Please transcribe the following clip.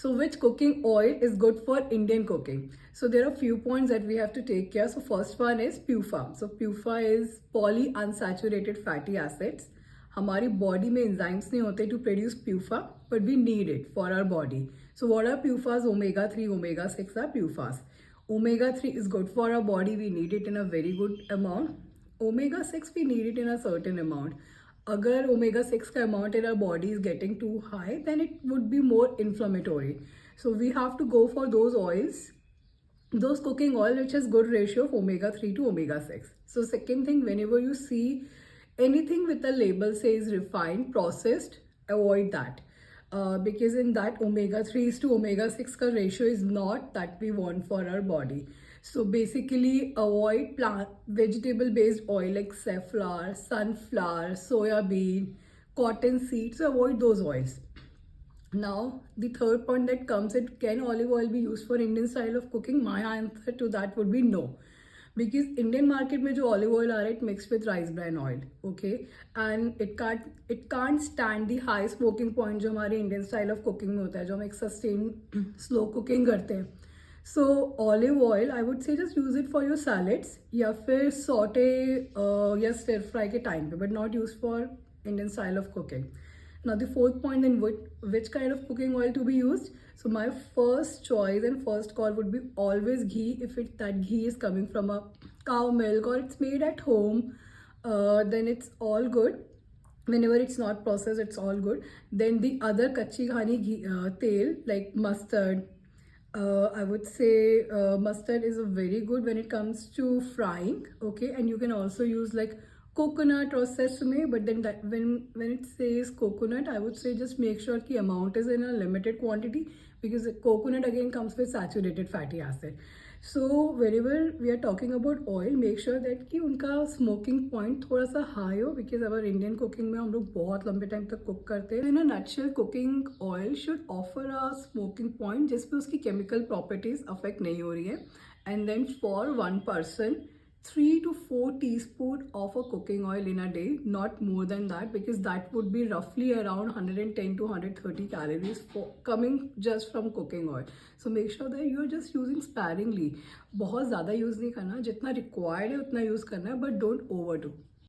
So which cooking oil is good for Indian cooking? So there are few points that we have to take care. So first one is PUFA. So PUFA is polyunsaturated fatty acids. हमारी body में enzymes नहीं होते to produce PUFA, but we need it for our body. So what are PUFAs? Omega 3, omega 6 are PUFAs. Omega 3 is good for our body. We need it in a very good amount. Omega 6 we need it in a certain amount. अगर omega 6 का amount in our body is getting too high, then it would be more inflammatory. So we have to go for those oils, those cooking oil which has good ratio of omega 3 to omega 6. So second thing, whenever you see anything with the label says refined, processed, avoid that. Because in that omega 3s to omega 6 ka ratio is not that we want for our body. So basically avoid plant vegetable based oil like safflower, sunflower, soya bean, cotton seeds. So avoid those oils. Now the third point that comes in, can olive oil be used for Indian style of cooking? My answer to that would be no. Because Indian market में जो olive oil आ रहा है it mix with rice bran oil, okay, and it can't stand the high smoking point जो हमारे Indian style of cooking में होता है, जो हम एक सस्टेन स्लो कुकिंग करते हैं. So olive oil I would say just use it for your salads या फिर सॉटे या स्टिर फ्राई के टाइम पे, but not use for Indian style of cooking. Now the fourth point, then which kind of cooking oil to be used? So my first choice and first call would be always ghee. If that ghee is coming from a cow milk or it's made at home, then it's all good. Whenever it's not processed, it's all good. Then the other kachi ghani ghee, tail like mustard. I would say mustard is a very good when it comes to frying. Okay, and you can also use like coconut or sesame, but then that when it says coconut, I would say just make sure the amount is in a limited quantity, because coconut again comes with saturated fatty acid. So wherever we are talking about oil, make sure that कि उनका smoking point थोड़ा सा high हो, because our Indian cooking में हम लोग बहुत लंबे टाइम तक कुक करते हैं. In a nutshell, cooking oil should offer a smoking point जिसपे उसकी chemical properties affect नहीं हो रही है. And then for one person, 3 to 4 teaspoon of a cooking oil in a day, not more than that, because that would be roughly around 110 to 130 calories for coming just from cooking oil. So make sure that you are just using sparingly. बहुत ज़्यादा use नहीं करना, जितना required है उतना use करना है, but don't overdo.